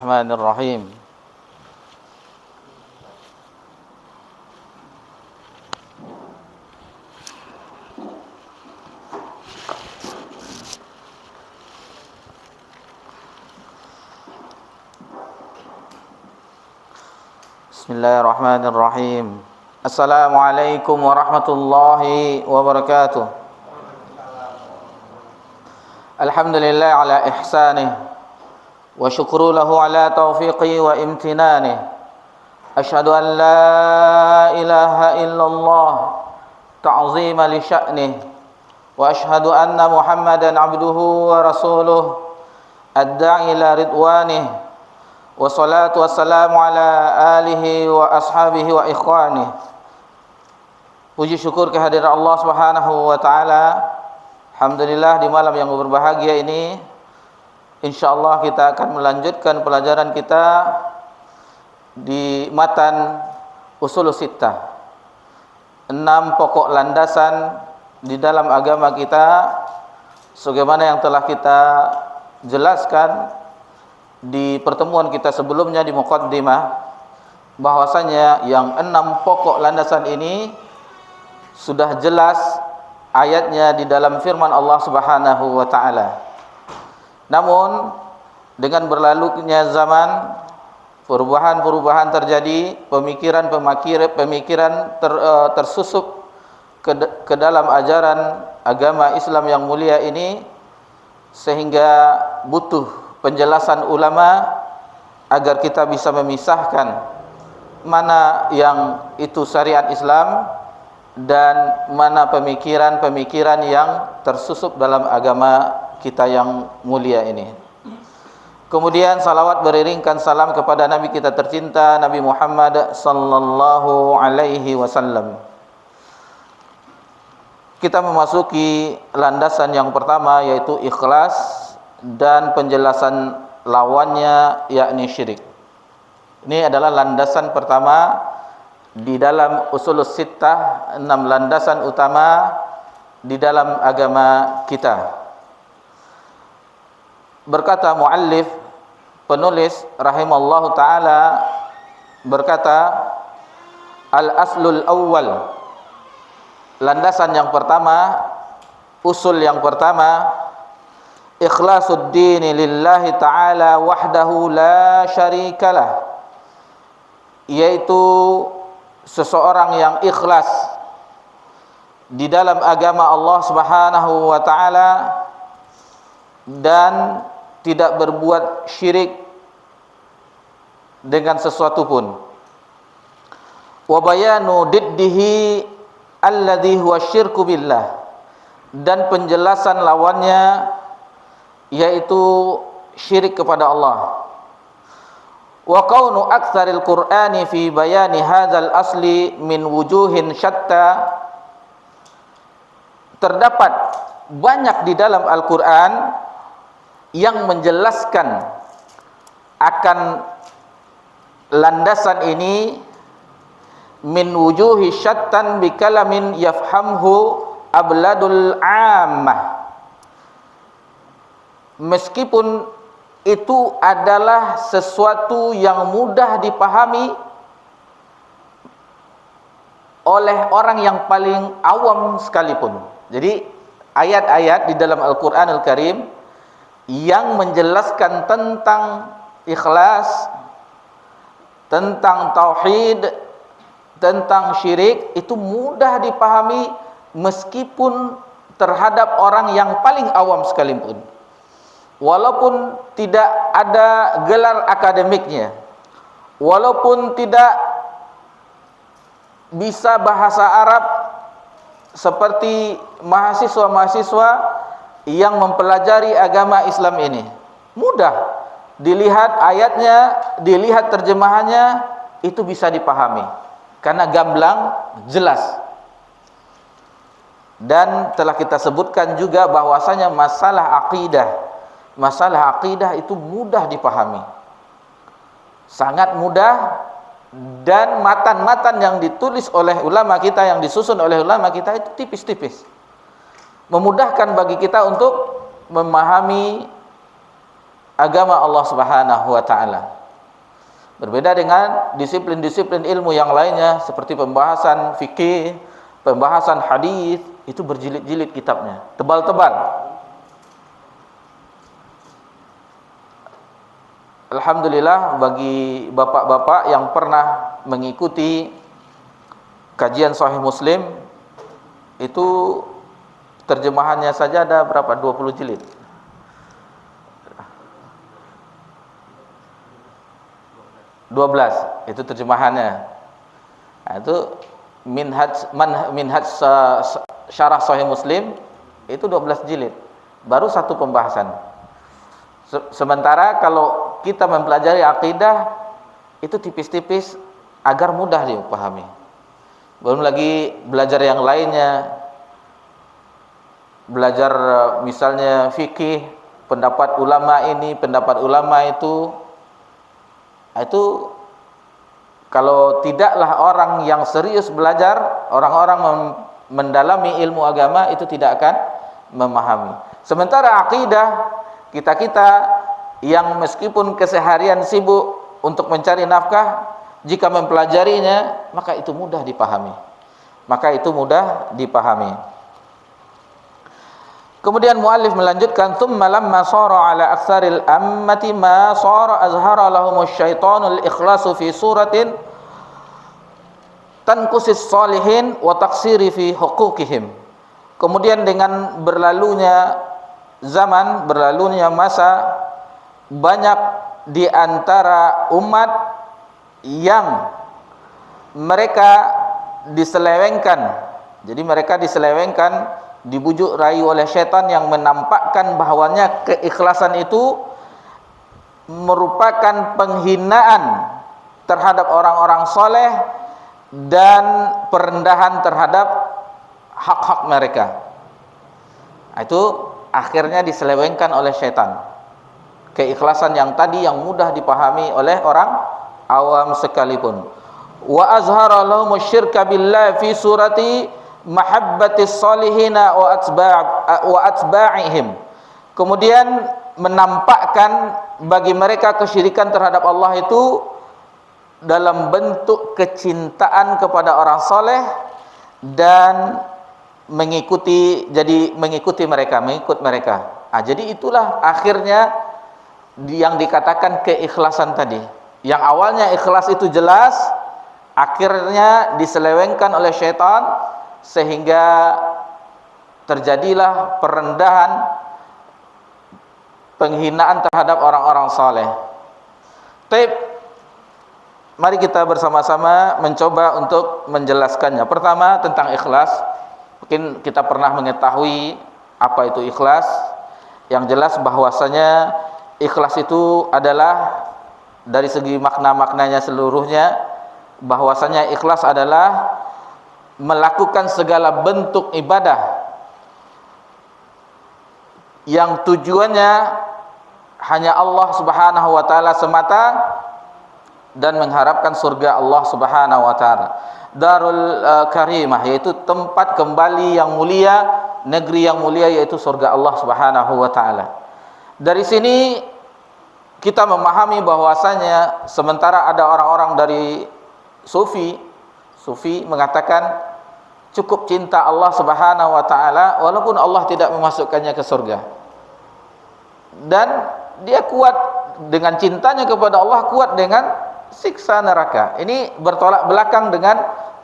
Bismillahirrahmanirrahim. Bismillahirrahmanirrahim. Assalamualaikum warahmatullahi wabarakatuh. Alhamdulillah ala ihsanih wa syukru lahu ala taufiqi wa imtinani. Asyhadu an la ilaha illallah ta'zima li sya'nih wa asyhadu anna Muhammadan abduhu wa rasuluh ad-da'i ila ridwanih wa salatu wassalamu ala alihi wa ashabihi wa ikhwanih. Puji syukur kehadiran Allah Subhanahu wa taala. Alhamdulillah, di malam yang berbahagia ini insyaallah kita akan melanjutkan pelajaran kita di matan Ushulus Sittah, 6 pokok landasan di dalam agama kita, sebagaimana yang telah kita jelaskan di pertemuan kita sebelumnya di muqaddimah, bahwasanya yang 6 pokok landasan ini sudah jelas ayatnya di dalam firman Allah Subhanahu wa taala. Namun dengan berlalunya zaman, perubahan-perubahan terjadi, pemikiran tersusup ke dalam ajaran agama Islam yang mulia ini, sehingga butuh penjelasan ulama agar kita bisa memisahkan mana yang itu syariat Islam dan mana pemikiran-pemikiran yang tersusup dalam agama kita yang mulia ini. Kemudian salawat beriringkan salam kepada Nabi kita tercinta, Nabi Muhammad sallallahu alaihi wasallam. Kita memasuki landasan yang pertama, yaitu ikhlas, dan penjelasan lawannya yakni syirik. Ini adalah landasan pertama di dalam Ushulus Sittah, 6 landasan utama di dalam agama kita. Berkata muallif, penulis rahimallahu taala, berkata, al-aslul awwal, landasan yang pertama, usul yang pertama, ikhlasuddin lillahi ta'ala wahdahu la syarikalah, yaitu seseorang yang ikhlas di dalam agama Allah Subhanahu wa taala dan tidak berbuat syirik dengan sesuatu pun. Wa bayanu diddihi alladhi huwa syirku billah, dan penjelasan lawannya yaitu syirik kepada Allah. Wa kaunu aktsaril Qur'ani fi bayani hadzal asli min wujuhin syatta, terdapat banyak di dalam Al-Qur'an yang menjelaskan akan landasan ini, min wujuhi syattan bi kalamin yafhamhu abladul ammah, meskipun itu adalah sesuatu yang mudah dipahami oleh orang yang paling awam sekalipun. Jadi ayat-ayat di dalam Al-Qur'anul Karim yang menjelaskan tentang ikhlas, tentang tauhid, tentang syirik, itu mudah dipahami meskipun terhadap orang yang paling awam sekalipun. Walaupun tidak ada gelar akademiknya, walaupun tidak bisa bahasa Arab seperti mahasiswa-mahasiswa yang mempelajari agama Islam ini, mudah dilihat ayatnya, dilihat terjemahannya, itu bisa dipahami karena gamblang, jelas. Dan telah kita sebutkan juga bahwasanya masalah akidah itu mudah dipahami, sangat mudah, dan matan-matan yang ditulis oleh ulama kita, yang disusun oleh ulama kita itu tipis-tipis, memudahkan bagi kita untuk memahami agama Allah Subhanahu wa taala. Berbeda dengan disiplin-disiplin ilmu yang lainnya seperti pembahasan fikih, pembahasan hadis, itu berjilid-jilid kitabnya, tebal-tebal. Alhamdulillah bagi bapak-bapak yang pernah mengikuti kajian Sahih Muslim, itu terjemahannya saja ada berapa? 20 jilid. 12 itu terjemahannya. Nah, itu minhaj syarah Sahih Muslim itu 12 jilid. Baru satu pembahasan. Sementara kalau kita mempelajari akidah itu tipis-tipis agar mudah dipahami. Belum lagi belajar yang lainnya. Belajar misalnya fikih, pendapat ulama ini, pendapat ulama itu kalau tidaklah orang yang serius belajar, orang-orang mendalami ilmu agama itu tidak akan memahami. Sementara akidah, kita yang meskipun keseharian sibuk untuk mencari nafkah, jika mempelajarinya maka itu mudah dipahami. Kemudian muallif melanjutkan, tsumma lamma sara ala aktsaril ammati ma sara azhara lahumus syaitanul ikhlasu fi suratin tanqusis salihin wa taqsiri fi huquqihim. Kemudian dengan berlalunya zaman, berlalunya masa, banyak di antara umat yang mereka diselewengkan. Jadi mereka diselewengkan, dibujuk rayu oleh syaitan yang menampakkan bahwanya keikhlasan itu merupakan penghinaan terhadap orang-orang soleh dan perendahan terhadap hak-hak mereka. Itu akhirnya diselewengkan oleh syaitan. Keikhlasan yang tadi yang mudah dipahami oleh orang awam sekalipun. Wa azhara lahumus syirka billahi fi surati mahabbatis salihina wa atba'ihim. Kemudian menampakkan bagi mereka kesyirikan terhadap Allah itu dalam bentuk kecintaan kepada orang soleh dan mengikut mereka. Jadi itulah akhirnya yang dikatakan keikhlasan tadi. Yang awalnya ikhlas itu jelas, akhirnya diselewengkan oleh syaitan sehingga terjadilah perendahan, penghinaan terhadap orang-orang saleh. Mari kita bersama-sama mencoba untuk menjelaskannya. Pertama tentang ikhlas. Mungkin kita pernah mengetahui apa itu ikhlas. Yang jelas bahwasanya ikhlas itu adalah dari segi makna-maknanya seluruhnya, bahwasanya ikhlas adalah melakukan segala bentuk ibadah yang tujuannya hanya Allah Subhanahu wa taala semata dan mengharapkan surga Allah Subhanahu wa taala. Darul Karimah, yaitu tempat kembali yang mulia, negeri yang mulia, yaitu surga Allah Subhanahu wa taala. Dari sini kita memahami bahwasanya sementara ada orang-orang dari sufi mengatakan cukup cinta Allah Subhanahu wa taala walaupun Allah tidak memasukkannya ke surga. Dan dia kuat dengan cintanya kepada Allah, kuat dengan siksa neraka. Ini bertolak belakang dengan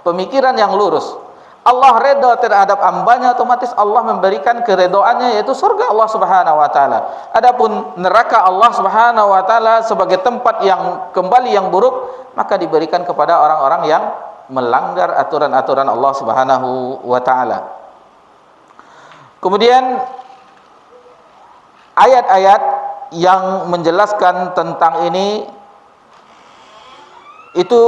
pemikiran yang lurus. Allah redha terhadap hambanya, otomatis Allah memberikan keredoannya, yaitu surga Allah Subhanahu wa taala. Adapun neraka Allah Subhanahu wa taala sebagai tempat yang kembali yang buruk, maka diberikan kepada orang-orang yang melanggar aturan-aturan Allah Subhanahu wa taala. Kemudian ayat-ayat yang menjelaskan tentang ini itu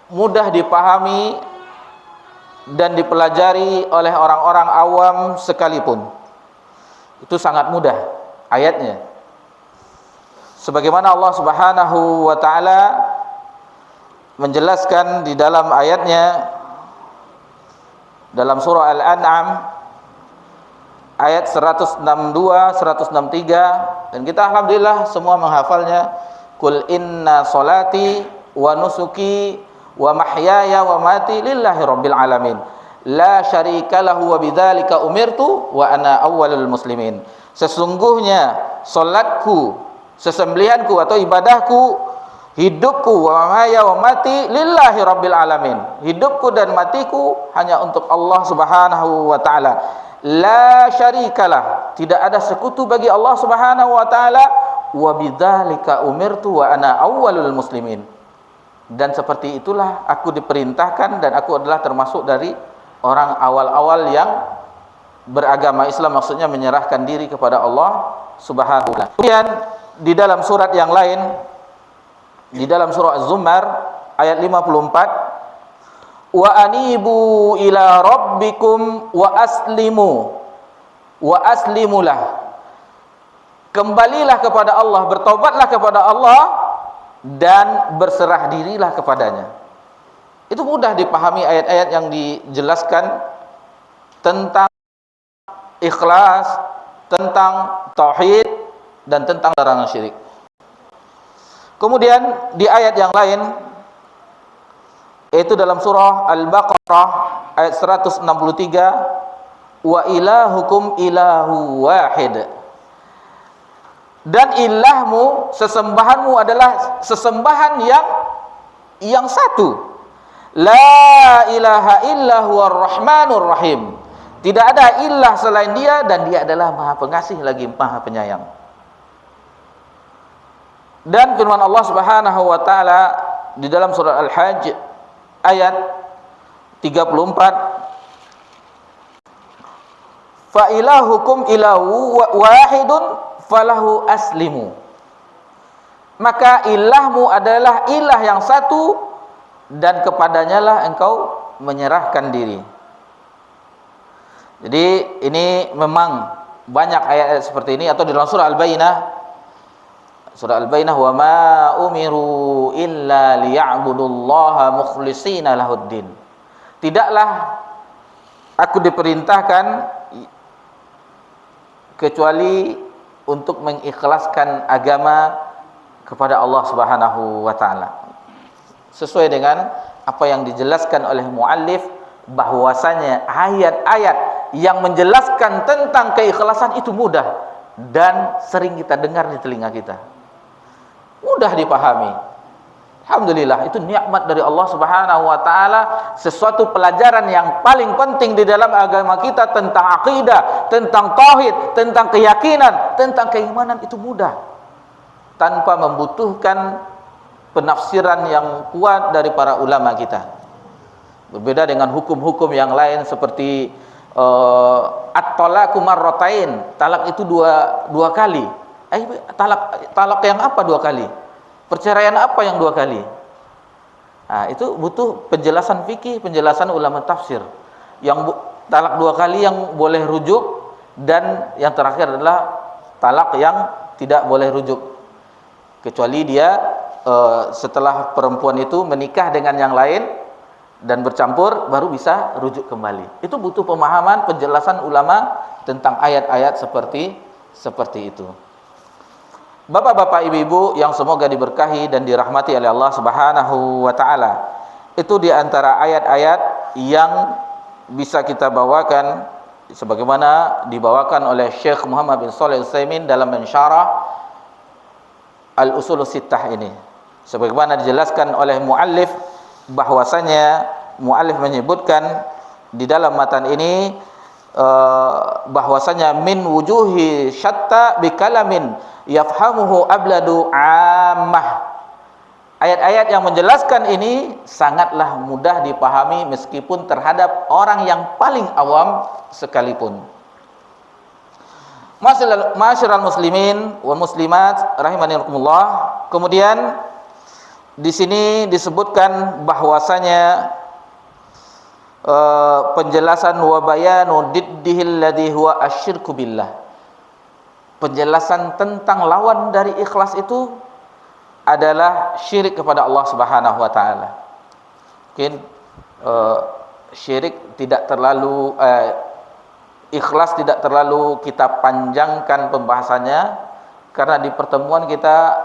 mudah dipahami dan dipelajari oleh orang-orang awam sekalipun. Itu sangat mudah ayatnya. Sebagaimana Allah Subhanahu wa taala menjelaskan di dalam ayatnya dalam surah Al-An'am, ayat 162, 163, dan kita alhamdulillah semua menghafalnya. Qul inna salati wa nusuki wa mahyaya wa mati lillahi rabbil alamin la syarika lahu wa bidzalika umirtu wa ana awwalul muslimin. Sesungguhnya salatku, sesembelihanku atau ibadahku, hidupku, wa mahya wa mati lillahi rabbil alamin. Hidupku dan matiku hanya untuk Allah Subhanahu wa taala. La syarikalah, tidak ada sekutu bagi Allah Subhanahu wa taala. Wa bidzalika umirtu wa ana awwalul muslimin. Dan seperti itulah aku diperintahkan dan aku adalah termasuk dari orang awal-awal yang beragama Islam, maksudnya menyerahkan diri kepada Allah Subhanahu wa taala. Kemudian di dalam surat yang lain, di dalam surah Az-Zumar ayat 54, wa anibu ila rabbikum wa aslimulah, kembalilah kepada Allah, bertobatlah kepada Allah dan berserah dirilah kepadanya. Itu mudah dipahami ayat-ayat yang dijelaskan tentang ikhlas, tentang tauhid, dan tentang larangan syirik. Kemudian di ayat yang lain, yaitu dalam surah Al-Baqarah ayat 163, wa ilahukum ilahu wahid. Dan ilahmu, sesembahanmu adalah sesembahan yang satu. La ilaha illa huwar rahmanur rahim. Tidak ada ilah selain dia dan dia adalah Maha Pengasih lagi Maha Penyayang. Dan firman Allah Subhanahu wa taala di dalam surah Al-Hajj ayat 34, fa ilahukum ilahu wahidun falahu aslimu. Maka ilahmu adalah ilah yang satu dan kepadanya lah engkau menyerahkan diri. Jadi ini memang banyak ayat-ayat seperti ini, atau di dalam surah Al-Bayyinah, wa ma umiru illa liya'budullaha mukhlishina lahuddin. Tidaklah aku diperintahkan kecuali untuk mengikhlaskan agama kepada Allah Subhanahu wa taala. Sesuai dengan apa yang dijelaskan oleh muallif, bahwasanya ayat-ayat yang menjelaskan tentang keikhlasan itu mudah dan sering kita dengar di telinga kita. Mudah dipahami. Alhamdulillah, itu nikmat dari Allah Subhanahu wa taala, sesuatu pelajaran yang paling penting di dalam agama kita tentang akidah, tentang tauhid, tentang keyakinan, tentang keimanan, itu mudah tanpa membutuhkan penafsiran yang kuat dari para ulama kita. Berbeda dengan hukum-hukum yang lain seperti at-talaqu marratain, talak itu dua kali. Talak yang apa dua kali? Perceraian apa yang dua kali? Nah, itu butuh penjelasan fikih, penjelasan ulama tafsir. Yang talak dua kali yang boleh rujuk, dan yang terakhir adalah talak yang tidak boleh rujuk, kecuali dia setelah perempuan itu menikah dengan yang lain dan bercampur, baru bisa rujuk kembali. Itu butuh pemahaman, penjelasan ulama tentang ayat-ayat seperti itu. Bapak-bapak, ibu-ibu yang semoga diberkahi dan dirahmati oleh Allah Subhanahu wa taala, itu di antara ayat-ayat yang bisa kita bawakan sebagaimana dibawakan oleh Syekh Muhammad bin Shalih Al-Utsaimin dalam mensyarah Al-Ushul Sittah ini. Sebagaimana dijelaskan oleh muallif, bahwasanya muallif menyebutkan di dalam matan ini bahwasanya min wujuhi syatta bi kalamin yafhamuhu abladu ammah. Ayat-ayat yang menjelaskan ini sangatlah mudah dipahami meskipun terhadap orang yang paling awam sekalipun. Ma'asyiral muslimin wal muslimat rahimanikumullah. Kemudian di sini disebutkan bahwasanya penjelasan wa bayanu diddihil ladzi huwa asyirku billah. Penjelasan tentang lawan dari ikhlas itu adalah syirik kepada Allah Subhanahu wa taala. Mungkin syirik tidak terlalu ikhlas tidak terlalu kita panjangkan pembahasannya, karena di pertemuan kita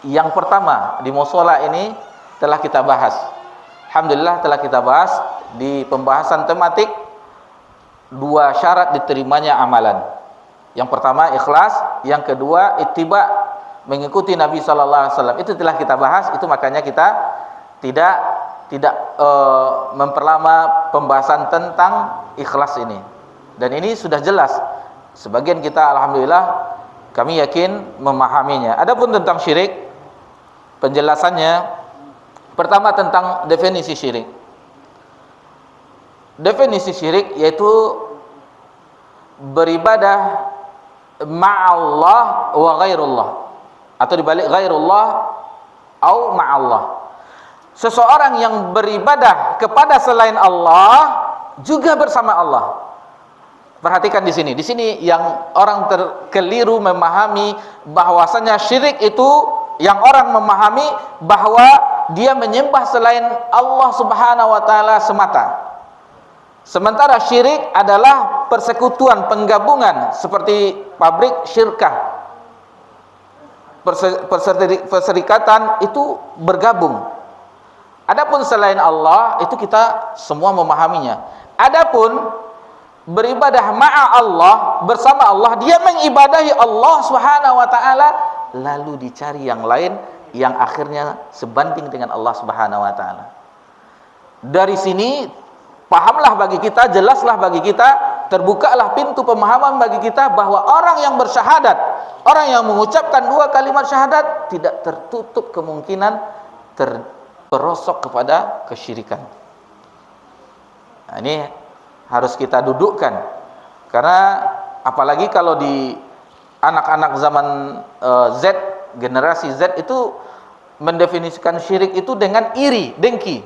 yang pertama di musola ini telah kita bahas. Alhamdulillah telah kita bahas di pembahasan tematik 2 syarat diterimanya amalan. Yang pertama ikhlas, yang kedua ittiba, mengikuti Nabi sallallahu alaihi wasallam. Itu telah kita bahas, itu makanya kita tidak memperlama pembahasan tentang ikhlas ini. Dan ini sudah jelas. Sebagian kita alhamdulillah kami yakin memahaminya. Adapun tentang syirik, penjelasannya pertama tentang definisi syirik. Definisi syirik yaitu beribadah ma'allah wa ghairullah, atau dibalik ghairullah au ma'allah. Seseorang yang beribadah kepada selain Allah juga bersama Allah. Perhatikan di sini. Di sini yang orang terkeliru memahami bahwasanya syirik itu yang orang memahami bahwa dia menyembah selain Allah Subhanahu wa taala semata. Sementara syirik adalah persekutuan, penggabungan, seperti pabrik syirkah. Perserikatan itu bergabung. Adapun selain Allah itu kita semua memahaminya. Adapun beribadah ma'a Allah, bersama Allah, dia mengibadahi Allah Subhanahu wa taala, lalu dicari yang lain yang akhirnya sebanding dengan Allah Subhanahu wa taala. Dari sini pahamlah bagi kita, jelaslah bagi kita, terbukalah pintu pemahaman bagi kita bahwa orang yang bersyahadat, orang yang mengucapkan 2 kalimat syahadat tidak tertutup kemungkinan terperosok kepada kesyirikan. Nah, ini harus kita dudukkan, karena apalagi kalau di anak-anak zaman Z, generasi Z itu mendefinisikan syirik itu dengan iri, dengki.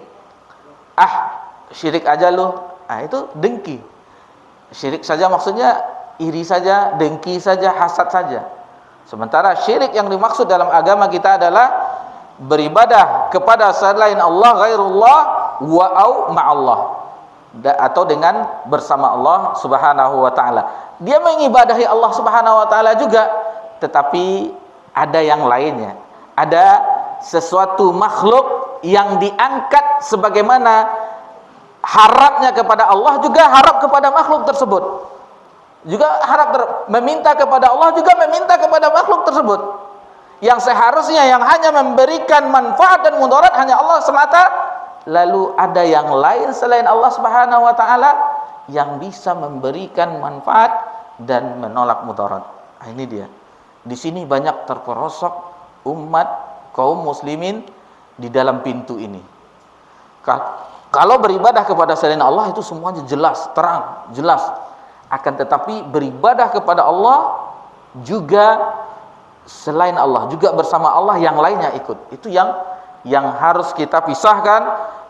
Syirik aja loh, itu dengki. Syirik saja maksudnya iri saja, dengki saja, hasad saja. Sementara syirik yang dimaksud dalam agama kita adalah beribadah kepada selain Allah, ghairullah, wa au ma'allah, atau dengan bersama Allah Subhanahu wa taala. Dia mengibadahi Allah Subhanahu wa taala juga, tetapi ada yang lainnya. Ada sesuatu makhluk yang diangkat sebagaimana harapnya kepada Allah, juga harap kepada makhluk tersebut. Juga meminta kepada Allah, juga meminta kepada makhluk tersebut. Yang seharusnya yang hanya memberikan manfaat dan mudarat hanya Allah semata, lalu ada yang lain selain Allah Subhanahu wa taala yang bisa memberikan manfaat dan menolak mudarat. Ini dia. Di sini banyak terperosok umat kaum muslimin di dalam pintu ini. Kalau beribadah kepada selain Allah itu semuanya jelas, terang, jelas. Akan tetapi beribadah kepada Allah juga selain Allah, juga bersama Allah, yang lainnya ikut. Itu yang harus kita pisahkan,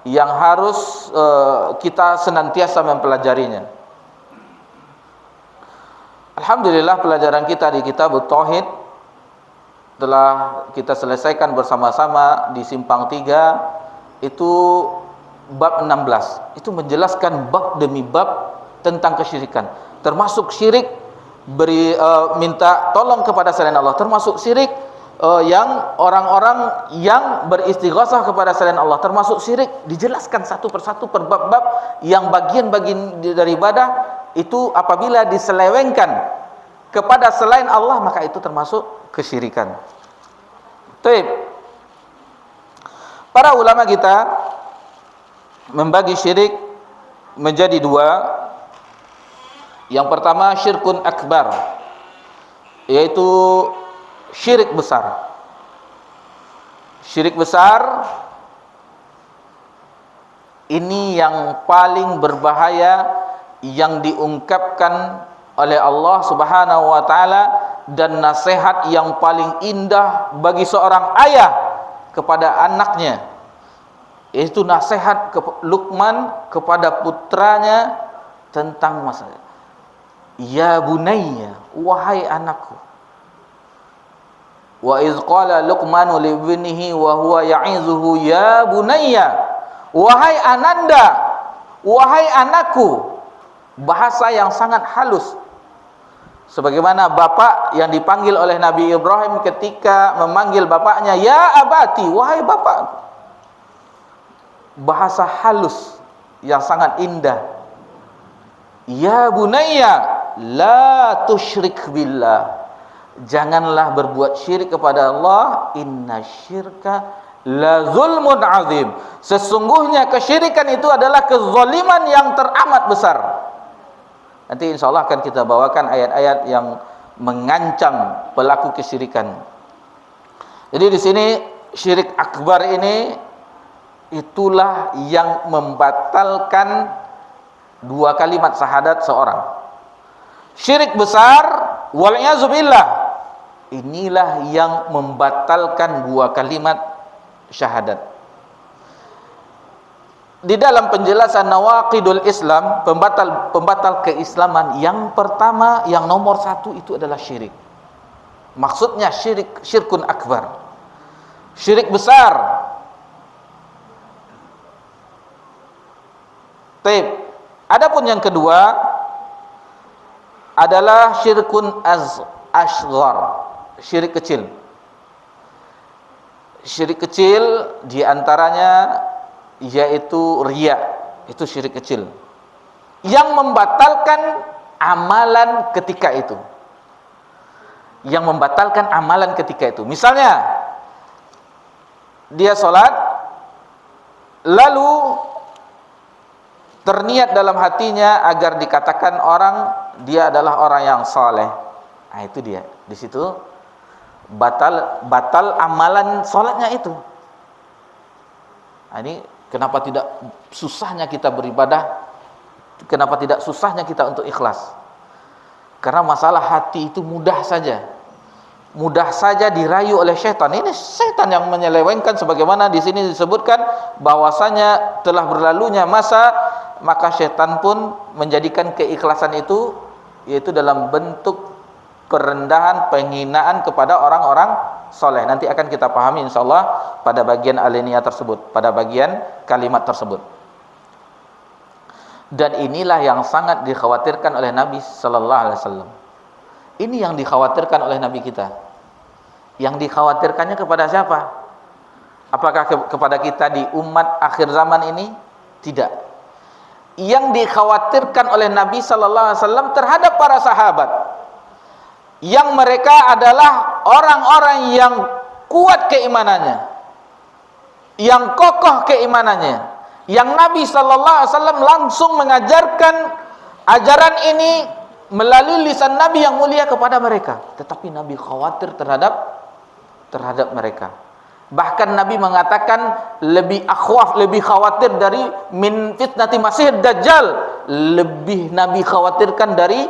yang harus kita senantiasa mempelajarinya. Alhamdulillah pelajaran kita di kitab Tauhid telah kita selesaikan bersama-sama di simpang 3, itu bab 16. Itu menjelaskan bab demi bab tentang kesyirikan, termasuk syirik minta tolong kepada selain Allah, termasuk syirik yang orang-orang yang beristighosah kepada selain Allah, termasuk syirik dijelaskan satu persatu per bab-bab, yang bagian-bagian dari ibadah itu apabila diselewengkan kepada selain Allah maka itu termasuk kesyirikan. Baik. Para ulama kita membagi syirik menjadi 2. Yang pertama syirkun akbar, yaitu syirik besar. Syirik besar ini yang paling berbahaya, yang diungkapkan oleh Allah Subhanahu wa taala, dan nasihat yang paling indah bagi seorang ayah kepada anaknya, yaitu nasihat Luqman kepada putranya tentang masalah. Ya bunayya, wahai anakku. Wa iz qala Luqmanu li ibnihi wa huwa ya'izuhu, ya bunayya, wahai ananda, wahai anakku. Bahasa yang sangat halus, Sebagaimana bapak yang dipanggil oleh Nabi Ibrahim ketika memanggil bapaknya, ya abati, wahai bapakku. Bahasa halus yang sangat indah. Ya bunayya, la tusyrik billah. Janganlah berbuat syirik kepada Allah. Inna syirka la zulmun azim. Sesungguhnya kesyirikan itu adalah kezaliman yang teramat besar. Nanti insyaallah akan kita bawakan ayat-ayat yang mengancam pelaku kesyirikan. Jadi di sini syirik akbar ini itulah yang membatalkan dua kalimat syahadat seorang. Syirik besar wal'iyazubillah, inilah yang membatalkan dua kalimat syahadat. Di dalam penjelasan nawaqidul Islam, pembatal keislaman, yang pertama, yang nomor satu itu adalah syirik. Maksudnya syirkun akbar, syirik besar. Taib. Adapun yang kedua adalah syirkun asghar, syirik kecil. Syirik kecil diantaranya yaitu riya, itu syirik kecil yang membatalkan amalan ketika itu. Yang membatalkan amalan ketika itu. Misalnya dia sholat, lalu terniat dalam hatinya agar dikatakan orang dia adalah orang yang saleh. Nah, itu dia. Di situ batal amalan sholatnya itu. Nah, ini kenapa tidak susahnya kita beribadah? Kenapa tidak susahnya kita untuk ikhlas? Karena masalah hati itu mudah saja dirayu oleh syaitan. Ini syaitan yang menyelewengkan, sebagaimana di sini disebutkan bahwasanya telah berlalunya masa, maka syaitan pun menjadikan keikhlasan itu yaitu dalam bentuk kerendahan, penghinaan kepada orang-orang soleh. Nanti akan kita pahami insyaallah pada bagian alinea tersebut, pada bagian kalimat tersebut. Dan inilah yang sangat dikhawatirkan oleh Nabi sallallahu alaihi wasallam. Ini yang dikhawatirkan oleh Nabi kita. Yang dikhawatirkannya kepada siapa? Apakah kepada kita di umat akhir zaman ini? Tidak. Yang dikhawatirkan oleh Nabi sallallahu alaihi wasallam terhadap para sahabat, yang mereka adalah orang-orang yang kuat keimanannya, yang kokoh keimanannya, yang Nabi sallallahu alaihi wasallam langsung mengajarkan ajaran ini melalui lisan Nabi yang mulia kepada mereka. Tetapi Nabi khawatir terhadap mereka. Bahkan Nabi mengatakan lebih khawatir dari min fitnati Masih Dajjal, lebih Nabi khawatirkan dari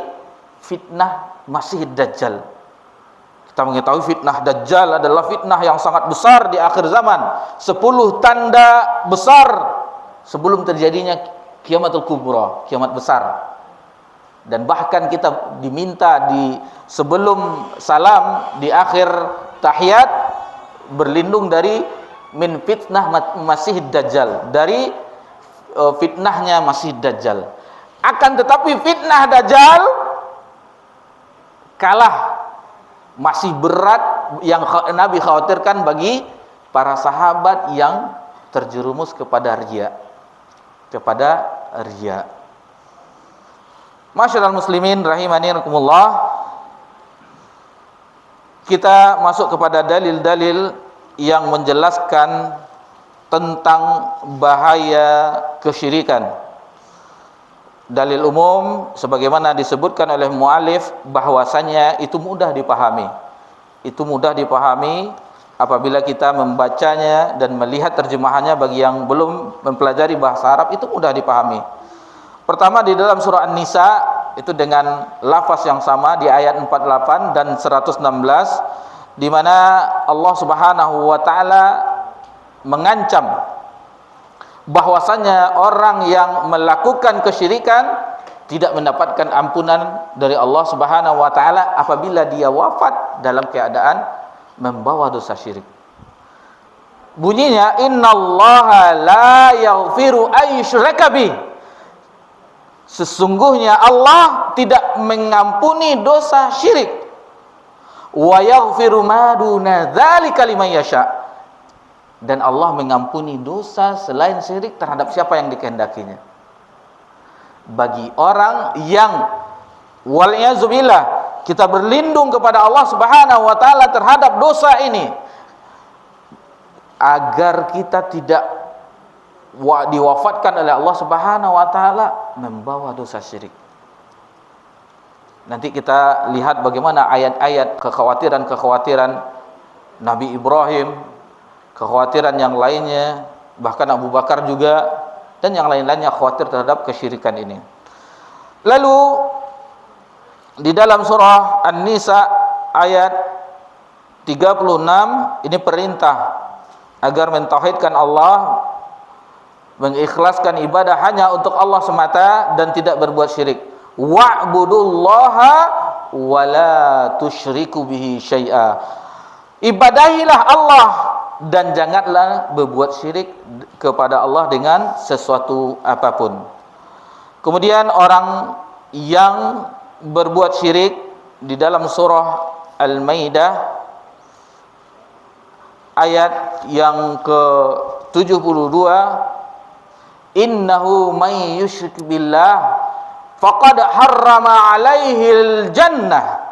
fitnah Masih Dajjal. Kita mengetahui fitnah Dajjal adalah fitnah yang sangat besar di akhir zaman. 10 tanda besar sebelum terjadinya kiamatul kubra, kiamat besar. Dan bahkan kita diminta di sebelum salam di akhir tahiyat berlindung dari min fitnah Masih Dajjal, dari fitnahnya Masih Dajjal. Akan tetapi fitnah Dajjal kalah, masih berat yang Nabi khawatirkan bagi para sahabat yang terjerumus kepada riya. Masyaallah muslimin rahimani rahimakumullah. Kita masuk kepada dalil-dalil yang menjelaskan tentang bahaya kesyirikan. Dalil umum sebagaimana disebutkan oleh muallif bahwasanya itu mudah dipahami. Itu mudah dipahami apabila kita membacanya dan melihat terjemahannya. Bagi yang belum mempelajari bahasa Arab itu mudah dipahami. Pertama, di dalam surah An-Nisa itu dengan lafaz yang sama di ayat 48 dan 116, di mana Allah Subhanahu wa taala mengancam bahwasanya orang yang melakukan kesyirikan tidak mendapatkan ampunan dari Allah Subhanahu wa taala apabila dia wafat dalam keadaan membawa dosa syirik. Bunyinya, innallaha la yaghfiru ay yushraka bih. Sesungguhnya Allah tidak mengampuni dosa syirik. Wa yaghfiru ma duna dzalika liman yasha. Dan Allah mengampuni dosa selain syirik terhadap siapa yang dikehendakinya. Bagi orang yang wal'iyazubillah kita berlindung kepada Allah Subhanahu wa taala terhadap dosa ini, agar kita tidak diwafatkan oleh Allah Subhanahu wa taala membawa dosa syirik. Nanti kita lihat bagaimana ayat-ayat kekhawatiran-kekhawatiran Nabi Ibrahim, kekhawatiran yang lainnya, bahkan Abu Bakar juga, dan yang lain-lainnya khawatir terhadap kesyirikan ini. Lalu di dalam surah An-Nisa ayat 36 ini perintah agar mentauhidkan Allah, mengikhlaskan ibadah hanya untuk Allah semata dan tidak berbuat syirik. Wa'budullaha wa la tusyriku bihi syai'a. Ibadahilah Allah dan janganlah berbuat syirik kepada Allah dengan sesuatu apapun. Kemudian orang yang berbuat syirik di dalam surah Al-Maidah ayat yang ke-72, innahu may yusyrik billah faqad harrama alaihil jannah.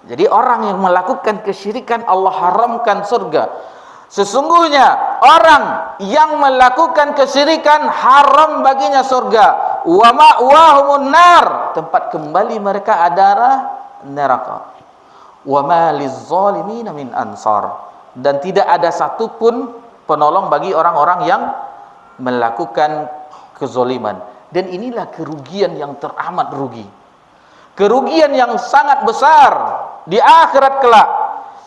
Jadi orang yang melakukan kesyirikan Allah haramkan surga. Sesungguhnya orang yang melakukan kesyirikan haram baginya surga. Wa ma'wahumun nar, tempat kembali mereka adalah neraka. Wa ma lizzalimin min ansar, dan tidak ada satupun penolong bagi orang-orang yang melakukan kezaliman. Dan inilah kerugian yang teramat rugi, kerugian yang sangat besar di akhirat kelak.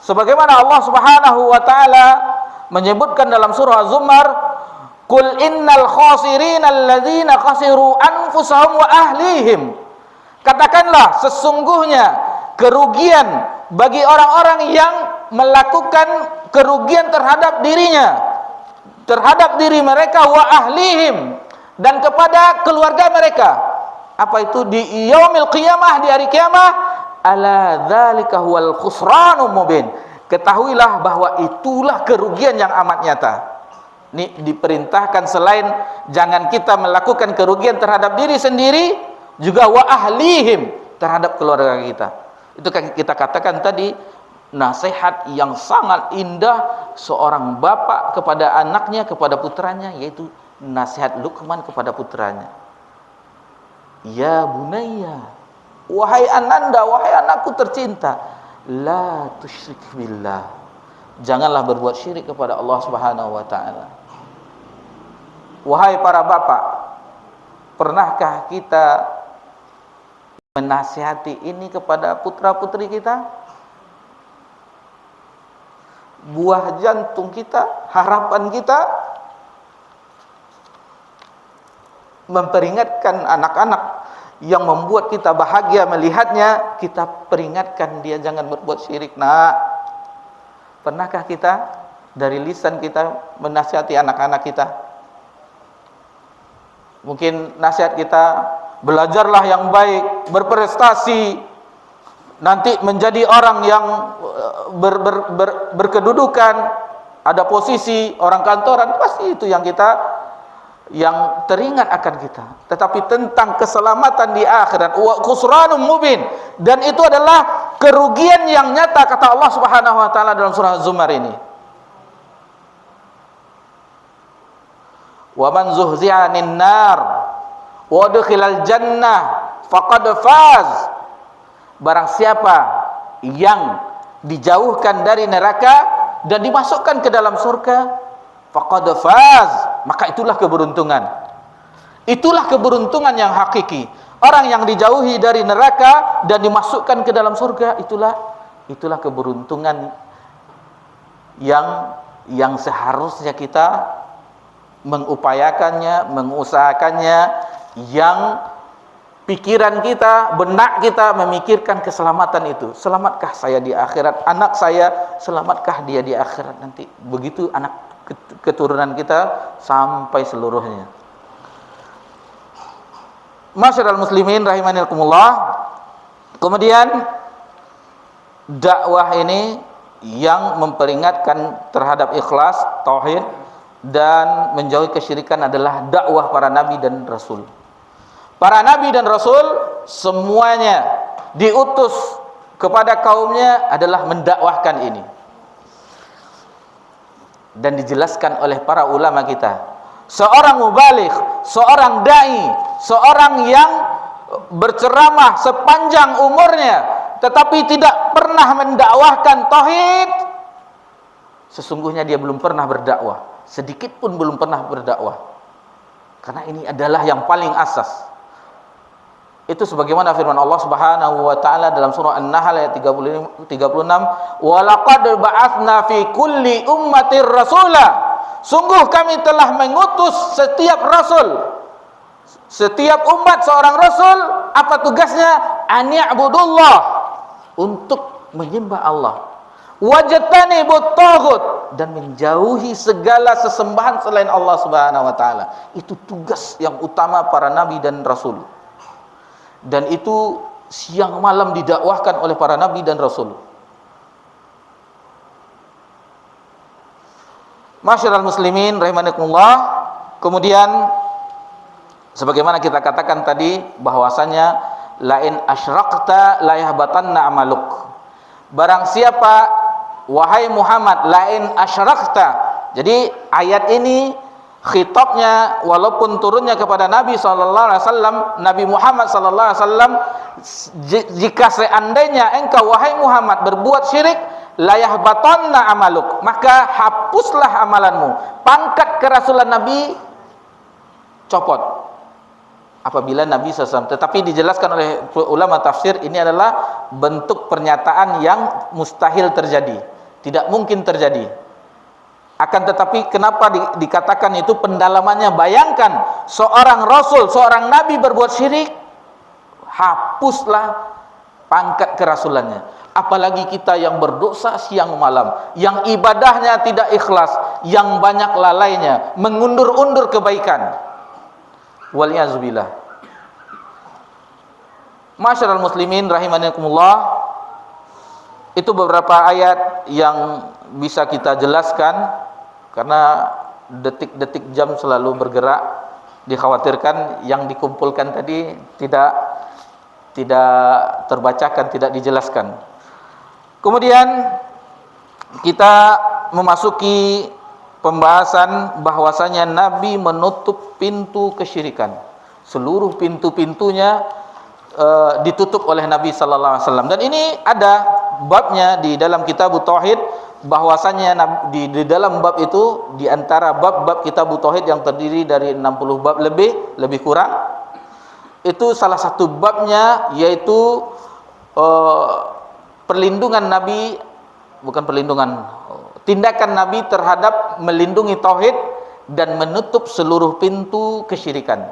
Sebagaimana Allah Subhanahu wa taala menyebutkan dalam surah Az-Zumar, qul innal khasirin alladzina khasiru anfusahum wa ahlihim. Katakanlah, sesungguhnya kerugian bagi orang-orang yang melakukan kerugian terhadap dirinya, terhadap diri mereka, wa ahlihim, dan kepada keluarga mereka. Apa itu? Di yaumil qiyamah, di hari kiamah. Ala dzalika huwal khusranul mubin. Ketahuilah bahwa itulah kerugian yang amat nyata. Ini diperintahkan selain jangan kita melakukan kerugian terhadap diri sendiri, juga wa ahlihim, terhadap keluarga kita. Itu kan kita katakan tadi nasihat yang sangat indah seorang bapak kepada anaknya, kepada putranya, yaitu nasihat Luqman kepada putranya. Ya bunayya, wahai ananda, wahai anakku tercinta, la tusyrik billah, janganlah berbuat syirik kepada Allah Subhanahu wa taala. Wahai para bapak, pernahkah kita menasihati ini kepada putra-putri kita? Buah jantung kita, harapan kita, memperingatkan anak-anak yang membuat kita bahagia melihatnya, kita peringatkan dia jangan berbuat syirik. Nah, pernahkah kita dari lisan kita menasihati anak-anak kita? Mungkin nasihat kita, belajarlah yang baik, berprestasi, nanti menjadi orang yang berkedudukan, ada posisi, orang kantoran, pasti itu yang kita yang teringat akan kita. Tetapi tentang keselamatan di akhirat, wa khusranun mubin, dan itu adalah kerugian yang nyata, kata Allah Subhanahu wa taala dalam surah Az-Zumar ini. Wa man zuhzi'a 'anil nar wa udkhilal jannah faqad faz. Barang siapa yang dijauhkan dari neraka dan dimasukkan ke dalam surga, faqad faz, maka itulah keberuntungan. Itulah keberuntungan yang hakiki. Orang yang dijauhi dari neraka dan dimasukkan ke dalam surga, itulah keberuntungan yang seharusnya kita mengupayakannya, mengusahakannya, yang pikiran kita, benak kita memikirkan keselamatan itu. Selamatkah saya di akhirat? Anak saya, selamatkah dia di akhirat nanti? Begitu anak keturunan kita sampai seluruhnya. Masyarul muslimin rahimanilkumullah. Kemudian dakwah ini yang memperingatkan terhadap ikhlas, tauhid dan menjauhi kesyirikan adalah dakwah para nabi dan rasul. Para nabi dan rasul semuanya diutus kepada kaumnya adalah mendakwahkan ini. Dan dijelaskan oleh para ulama kita, seorang mubaligh, seorang dai, seorang yang berceramah sepanjang umurnya tetapi tidak pernah mendakwahkan tauhid, sesungguhnya dia belum pernah berdakwah, sedikit pun belum pernah berdakwah. Karena ini adalah yang paling asas. Itu sebagaimana firman Allah Subhanahu wa taala dalam surah An-Nahl ayat 36, "Wa laqad ba'atsna fi kulli ummatir rasula." Sungguh kami telah mengutus setiap rasul, setiap umat seorang rasul. Apa tugasnya? An ya'budullah, untuk menyembah Allah. Wajtanibut taghut, dan menjauhi segala sesembahan selain Allah Subhanahu wa taala. Itu tugas yang utama para nabi dan rasul. Dan itu siang malam didakwahkan oleh para nabi dan rasul. Masyarul muslimin rahimakumullah. Kemudian sebagaimana kita katakan tadi bahwasanya lain asyrakta la yahbatanna amaluk. Barang siapa wahai Muhammad lain asyrakta. Jadi ayat ini khitabnya walaupun turunnya kepada Nabi SAW, Nabi Muhammad SAW, jika seandainya engkau wahai Muhammad berbuat syirik, la yahbatanna amaluk, maka hapuslah amalanmu. Pangkat kerasulan Nabi copot apabila Nabi SAW. Tetapi dijelaskan oleh ulama tafsir, ini adalah bentuk pernyataan yang mustahil terjadi, tidak mungkin terjadi. Akan tetapi kenapa dikatakan itu pendalamannya? Bayangkan seorang rasul, seorang nabi berbuat syirik, hapuslah pangkat kerasulannya. Apalagi kita yang berdosa siang malam, yang ibadahnya tidak ikhlas, yang banyak lalainya, mengundur-undur kebaikan. Waliyahzubillah. Masyarul muslimin rahimanyakumullah. Itu beberapa ayat yang bisa kita jelaskan, karena detik-detik jam selalu bergerak. Dikhawatirkan yang dikumpulkan tadi tidak terbacakan, tidak dijelaskan. Kemudian kita memasuki pembahasan bahwasanya Nabi menutup pintu kesyirikan. Seluruh pintu-pintunya ditutup oleh Nabi sallallahu alaihi wasallam. Dan ini ada babnya di dalam kitab Tauhid, bahwasanya di dalam bab itu, di antara bab-bab kitab Tauhid yang terdiri dari 60 bab lebih kurang, itu salah satu babnya yaitu perlindungan Nabi, bukan perlindungan, tindakan Nabi terhadap melindungi tauhid dan menutup seluruh pintu kesyirikan.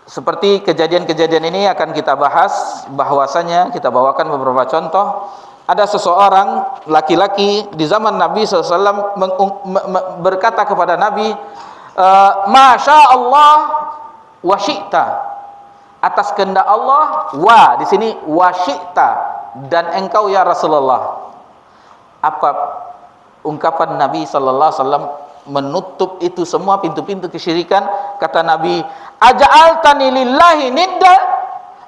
Seperti kejadian-kejadian ini akan kita bahas, bahwasanya kita bawakan beberapa contoh. Ada seseorang laki-laki di zaman Nabi SAW berkata kepada Nabi, Masya Allah wa syi'ta, atas kehendak Allah, wa di sini wa syi'ta, dan engkau ya Rasulullah. Apa ungkapan Nabi SAW menutup itu semua pintu-pintu kesyirikan? Kata Nabi, aja'altani lillahi nidda,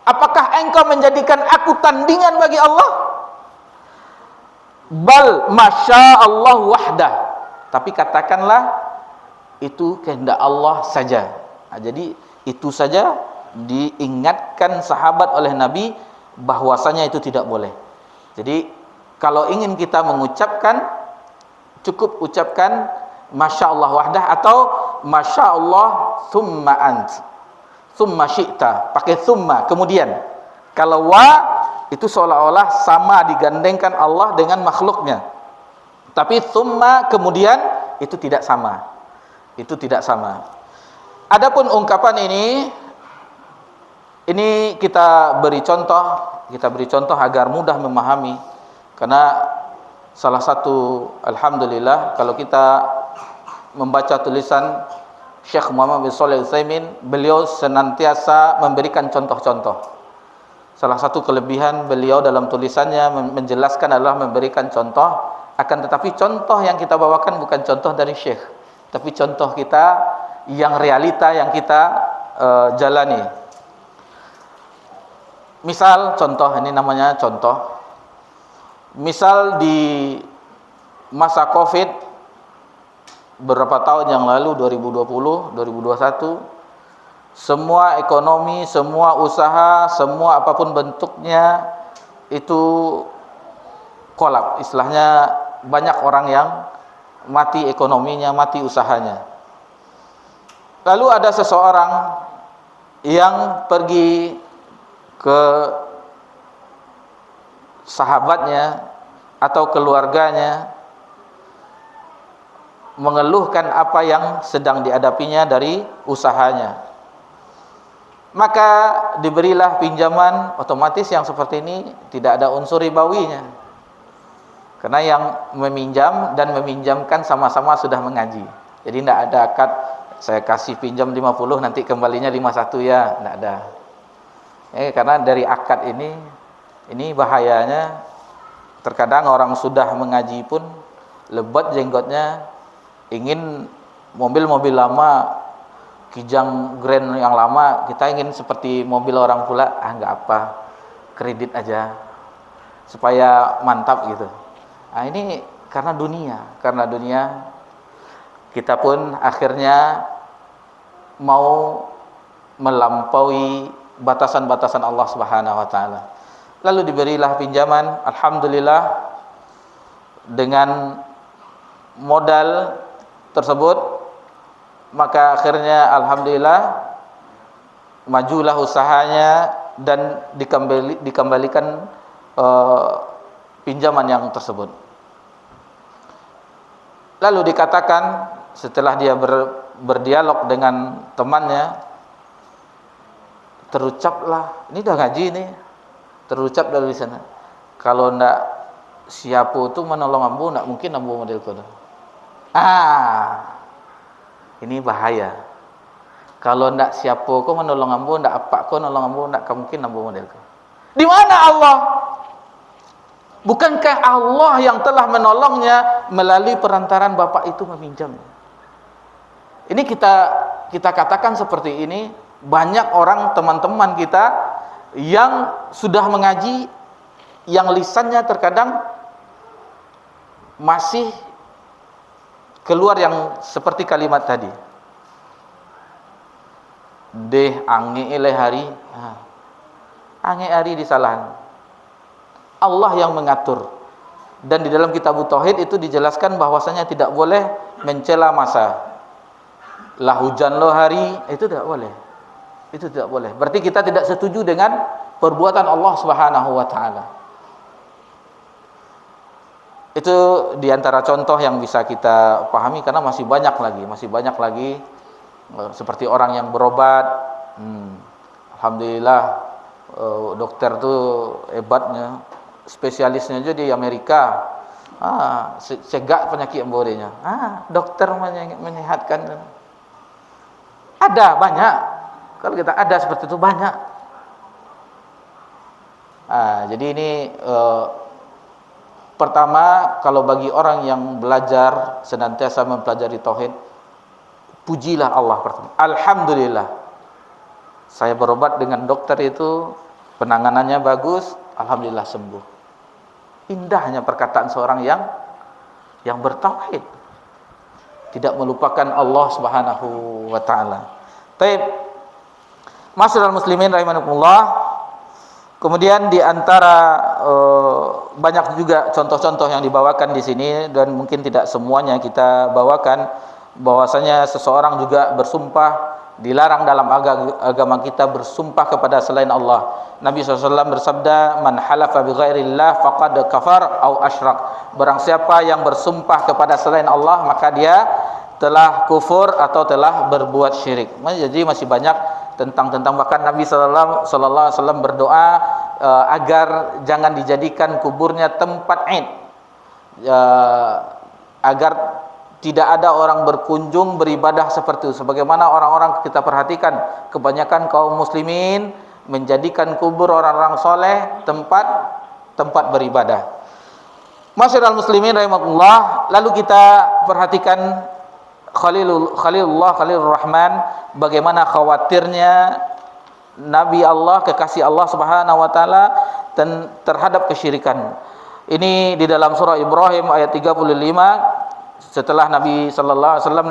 apakah engkau menjadikan aku tandingan bagi Allah? Bal masya Allah wahdah, tapi katakanlah itu kehendak Allah saja. Nah, jadi itu saja diingatkan sahabat oleh Nabi bahwasanya itu tidak boleh. Jadi kalau ingin kita mengucapkan, cukup ucapkan masya Allah wahdah atau masya Allah thumma ant, thumma syi'ta, pakai thumma kemudian. Kalau wa itu seolah-olah sama digandengkan Allah dengan makhluknya. Tapi thumma kemudian itu tidak sama. Itu tidak sama. Adapun ungkapan ini kita beri contoh agar mudah memahami. Karena salah satu, alhamdulillah, kalau kita membaca tulisan Syekh Muhammad bin Shalih Al-Utsaimin, beliau senantiasa memberikan contoh-contoh. Salah satu kelebihan beliau dalam tulisannya menjelaskan adalah memberikan contoh, akan tetapi contoh yang kita bawakan bukan contoh dari syekh, tapi contoh kita yang realita yang kita jalani. Misal contoh, ini namanya contoh. Misal di masa Covid beberapa tahun yang lalu, 2020, 2021, semua ekonomi, semua usaha, semua apapun bentuknya itu kolap. Istilahnya banyak orang yang mati ekonominya, mati usahanya. Lalu ada seseorang yang pergi ke sahabatnya atau keluarganya mengeluhkan apa yang sedang dihadapinya dari usahanya. Maka diberilah pinjaman, otomatis yang seperti ini tidak ada unsur ribawinya. Karena yang meminjam dan meminjamkan sama-sama sudah mengaji. Jadi tidak ada akad saya kasih pinjam 50 nanti kembalinya 51 ya, tidak ada. Karena dari akad ini bahayanya. Terkadang orang sudah mengaji pun lebat jenggotnya, ingin mobil-mobil lama, Kijang Grand yang lama, kita ingin seperti mobil orang pula, enggak apa, kredit aja supaya mantap gitu. Nah, ini karena dunia kita pun akhirnya mau melampaui batasan-batasan Allah Subhanahu wa taala. Lalu diberilah pinjaman, alhamdulillah, dengan modal tersebut, maka akhirnya alhamdulillah majulah usahanya dan dikembalikan pinjaman yang tersebut. Lalu dikatakan setelah dia berdialog dengan temannya, terucaplah, ini dah ngaji nih, terucap dari sana, kalau ndak siapa tu menolong ambu, ndak mungkin ambu model kono. Ini bahaya. Kalau ndak siapa ko menolong ambu, ndak apa ko nolong ambu, ndak mungkin ambu model kono. Di mana Allah? Bukankah Allah yang telah menolongnya melalui perantaran bapak itu meminjam? Ini kita katakan seperti ini, banyak orang teman-teman kita yang sudah mengaji, yang lisannya terkadang masih keluar yang seperti kalimat tadi. Deh ange ele hari, ange hari disalahan. Allah yang mengatur. Dan di dalam kitab Tauhid itu dijelaskan bahwasanya tidak boleh mencela masa. Lah hujan lo hari, itu tidak boleh. Itu tidak boleh. Berarti kita tidak setuju dengan perbuatan Allah Subhanahu wa taala. Itu diantara contoh yang bisa kita pahami, karena masih banyak lagi seperti orang yang berobat. Alhamdulillah, dokter tuh hebatnya, spesialisnya aja di Amerika. Cegak penyakit embodenya. Dokter menyehatkan. Ada banyak. Kalau kita ada seperti itu banyak. Jadi ini pertama, kalau bagi orang yang belajar senantiasa mempelajari tauhid, pujilah Allah pertama. Alhamdulillah, saya berobat dengan dokter itu, penanganannya bagus, alhamdulillah sembuh. Indahnya perkataan seorang yang bertauhid, tidak melupakan Allah Subhanahu wa taala. Baik, Masyaallah muslimin rahimakumullah. Kemudian di antara banyak juga contoh-contoh yang dibawakan di sini, dan mungkin tidak semuanya kita bawakan, bahwasanya seseorang juga bersumpah, dilarang dalam agama kita bersumpah kepada selain Allah. Nabi SAW bersabda, "Man halafa bi ghairillah faqad kafar au asyrak." Barang siapa yang bersumpah kepada selain Allah, maka dia telah kufur atau telah berbuat syirik. Jadi masih banyak tentang bahkan Nabi sallallahu alaihi wasallam berdoa agar jangan dijadikan kuburnya tempat Id, agar Tidak ada orang berkunjung beribadah seperti itu. Sebagaimana orang-orang kita perhatikan, kebanyakan kaum muslimin menjadikan kubur orang-orang soleh tempat beribadah. Masyarul muslimin rahimakumullah. Lalu kita perhatikan Khalilur Rahman, bagaimana khawatirnya Nabi Allah, kekasih Allah Subhanahu wa taala terhadap kesyirikan. Ini di dalam surah Ibrahim ayat 35, setelah Nabi sallallahu alaihi wasallam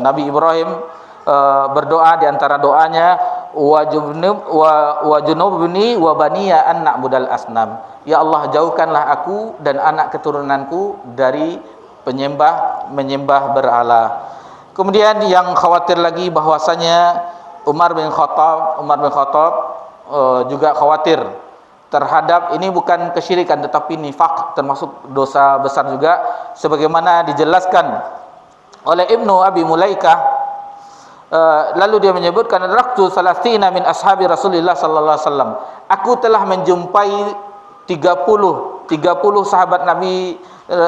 Nabi Ibrahim berdoa, di antara doanya wa junubni wa baniya an na'budal asnam. Ya Allah, jauhkanlah aku dan anak keturunanku dari menyembah berhala. Kemudian yang khawatir lagi bahwasanya Umar bin Khattab juga khawatir terhadap, ini bukan kesyirikan tetapi nifaq, termasuk dosa besar juga, sebagaimana dijelaskan oleh Ibnu Abi Mulaikah. Lalu dia menyebutkan, "Raktu salasina min ashabi Rasulillah sallallahu alaihi wasallam." Aku telah menjumpai 30 sahabat Nabi,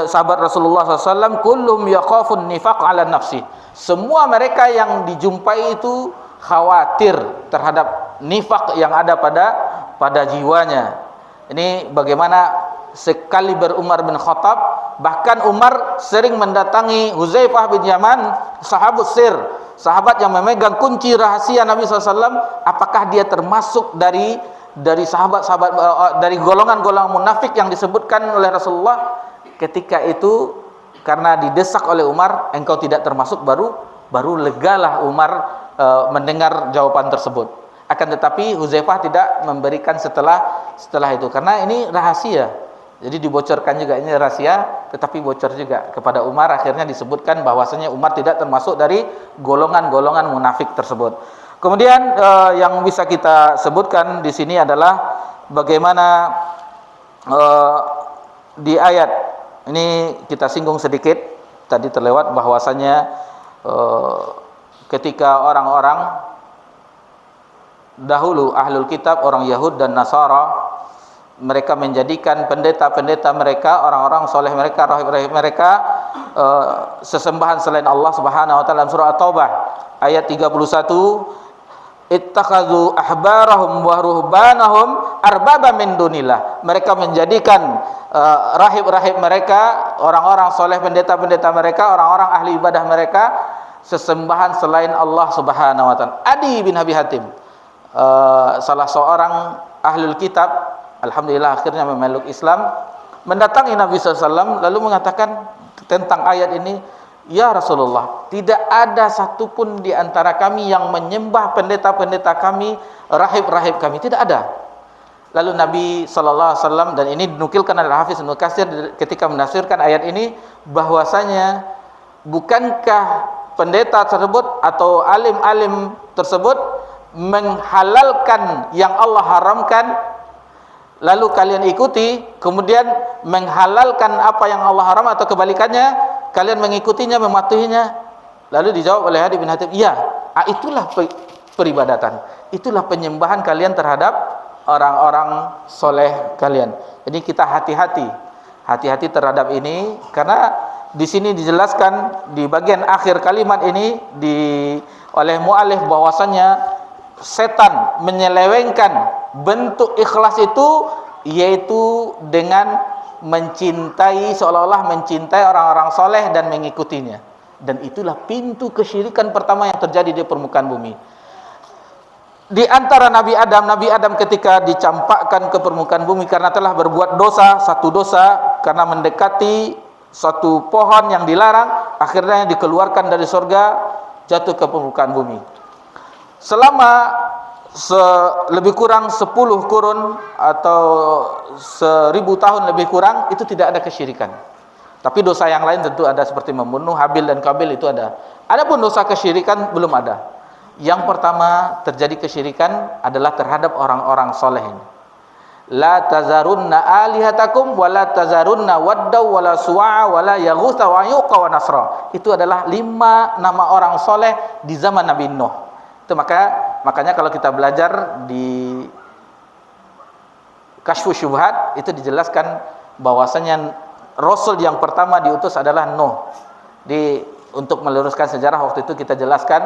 sahabat Rasulullah SAW, kullum yakhafun nifaq ala nafsi. Semua mereka yang dijumpai itu khawatir terhadap nifaq yang ada pada jiwanya. Ini bagaimana sekali Umar bin Khattab, bahkan Umar sering mendatangi Huzaifah bin Yaman, sahabat sir, sahabat yang memegang kunci rahasia Nabi SAW, apakah dia termasuk dari sahabat-sahabat, dari golongan-golongan munafik yang disebutkan oleh Rasulullah. Ketika itu karena didesak oleh Umar, engkau tidak termasuk, baru legalah Umar mendengar jawaban tersebut. Akan tetapi Huzaifah tidak memberikan setelah itu, karena ini rahasia. Jadi dibocorkan juga, ini rahasia tetapi bocor juga kepada Umar. Akhirnya disebutkan bahwasanya Umar tidak termasuk dari golongan-golongan munafik tersebut. Kemudian yang bisa kita sebutkan di sini adalah bagaimana di ayat ini kita singgung sedikit tadi terlewat, bahwasanya ketika orang-orang dahulu ahlul kitab, orang Yahud dan Nasara, mereka menjadikan pendeta-pendeta mereka, orang-orang soleh mereka, rahib-rahib mereka, sesembahan selain Allah Subhanahu wa taala. Dalam surah At-Taubah ayat 31, ittakhadhu ahbarahum wa ruhbanahum arbaba min dunillah. Mereka menjadikan rahib-rahib mereka, orang-orang soleh, pendeta-pendeta mereka, orang-orang ahli ibadah mereka, sesembahan selain Allah Subhanahu wa taala. Adi bin Abi Hatim, salah seorang ahlul kitab, alhamdulillah akhirnya memeluk Islam, mendatangi Nabi SAW lalu mengatakan tentang ayat ini, "Ya Rasulullah, tidak ada satupun di antara kami yang menyembah pendeta-pendeta kami, rahib-rahib kami, tidak ada." Lalu Nabi SAW, dan ini dinukilkan oleh Hafiz Ibnu Katsir ketika menafsirkan ayat ini, bahwasanya bukankah pendeta tersebut atau alim-alim tersebut menghalalkan yang Allah haramkan, lalu kalian ikuti, kemudian menghalalkan apa yang Allah haram, atau kebalikannya, kalian mengikutinya, mematuhinya? Lalu dijawab oleh Adi bin Hatim, iya, itulah peribadatan, itulah penyembahan kalian terhadap orang-orang soleh kalian. Jadi kita hati-hati terhadap ini, karena di sini dijelaskan di bagian akhir kalimat ini oleh mu'alif bahwasanya setan menyelewengkan bentuk ikhlas itu, yaitu dengan mencintai, seolah-olah mencintai orang-orang soleh dan mengikutinya. Dan itulah pintu kesyirikan pertama yang terjadi di permukaan bumi. Di antara Nabi Adam ketika dicampakkan ke permukaan bumi karena telah berbuat satu dosa karena mendekati suatu pohon yang dilarang, akhirnya dikeluarkan dari surga, jatuh ke permukaan bumi. Selama lebih kurang 10 kurun atau 1000 tahun lebih kurang, itu tidak ada kesyirikan. Tapi dosa yang lain tentu ada, seperti membunuh Habil dan Kabil, itu ada. Adapun dosa kesyirikan belum ada. Yang pertama terjadi kesyirikan adalah terhadap orang-orang soleh ini. La tazarunna alihatakum wa la tazarunna waddaw wa la suwa'a wa la yaghutha wa yuqa wa nasra. Itu adalah 5 nama orang soleh di zaman Nabi Nuh. Itu makanya kalau kita belajar di Kasyfus Syubhat, itu dijelaskan bahwasanya Rasul yang pertama diutus adalah Nuh. Untuk meluruskan sejarah, waktu itu kita jelaskan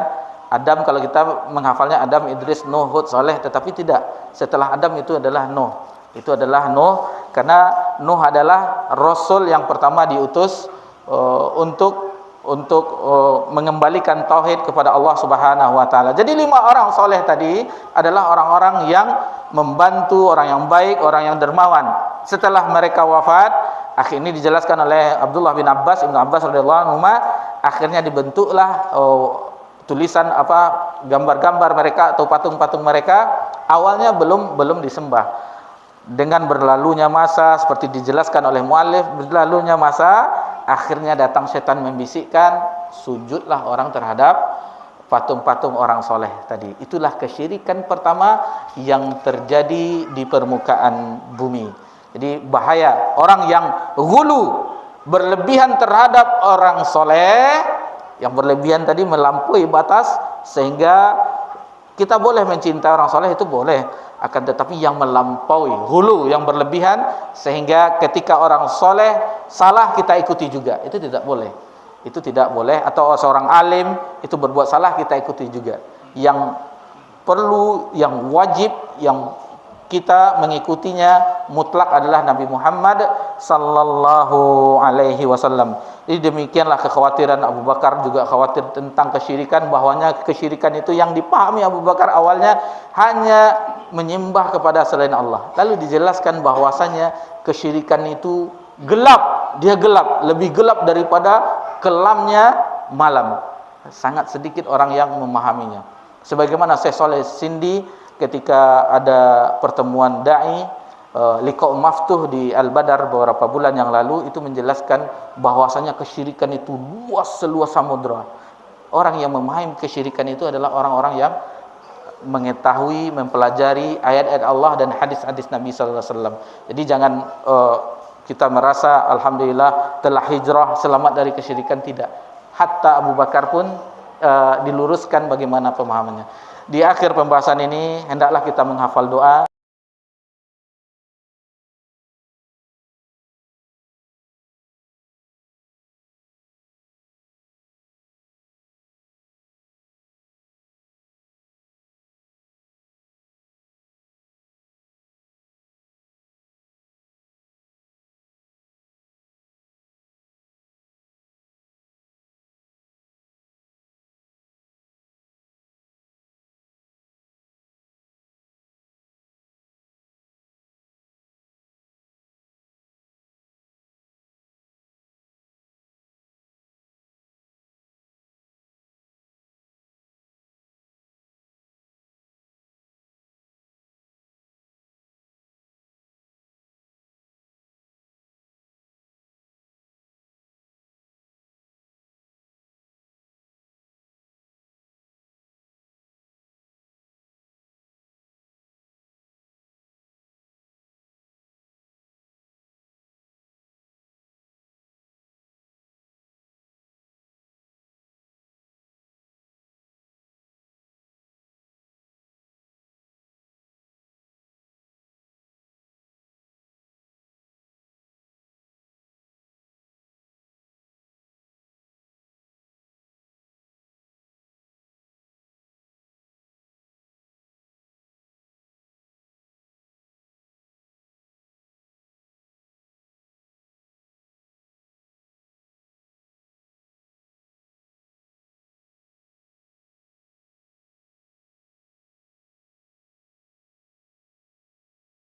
Adam, kalau kita menghafalnya Adam, Idris, Nuh, Hud, Saleh, tetapi tidak. Setelah Adam itu adalah Nuh. Itu adalah Nuh, karena Nuh adalah rasul yang pertama diutus untuk mengembalikan tauhid kepada Allah Subhanahu wa taala. Jadi 5 orang soleh tadi adalah orang-orang yang membantu, orang yang baik, orang yang dermawan. Setelah mereka wafat, akhirnya dijelaskan oleh Abdullah bin Abbas, Ibnu Abbas radhiyallahu anhu, akhirnya dibentuklah tulisan gambar-gambar mereka atau patung-patung mereka. Awalnya belum disembah. Dengan berlalunya masa, seperti dijelaskan oleh muallif, berlalunya masa, akhirnya datang setan membisikkan, sujudlah orang terhadap patung-patung orang soleh tadi. Itulah kesyirikan pertama yang terjadi di permukaan bumi. Jadi bahaya orang yang ghulu, berlebihan terhadap orang soleh, yang berlebihan tadi melampaui batas, sehingga kita boleh mencintai orang soleh, itu boleh, akan tetapi yang melampaui, ghulu, yang berlebihan, sehingga ketika orang soleh salah kita ikuti juga, itu tidak boleh. Itu tidak boleh. Atau seorang alim itu berbuat salah, kita ikuti juga. Yang perlu, yang wajib, yang kita mengikutinya mutlak adalah Nabi Muhammad sallallahu alaihi wasallam. Jadi demikianlah kekhawatiran Abu Bakar, juga khawatir tentang kesyirikan, bahwanya kesyirikan itu yang dipahami Abu Bakar awalnya hanya menyembah kepada selain Allah. Lalu dijelaskan bahwasanya kesyirikan itu gelap, dia gelap, lebih gelap daripada kelamnya malam. Sangat sedikit orang yang memahaminya. Sebagaimana Syekh Saleh Sindi ketika ada pertemuan dai liqa' maftuh di Al-Badar beberapa bulan yang lalu, itu menjelaskan bahwasanya kesyirikan itu luas seluas samudra. Orang yang memahami kesyirikan itu adalah orang-orang yang mengetahui, mempelajari ayat-ayat Allah dan hadis-hadis Nabi sallallahu alaihi wasallam. Jadi jangan kita merasa alhamdulillah telah hijrah, selamat dari kesyirikan, tidak. Hatta Abu Bakar pun diluruskan bagaimana pemahamannya. Di akhir pembahasan ini hendaklah kita menghafal doa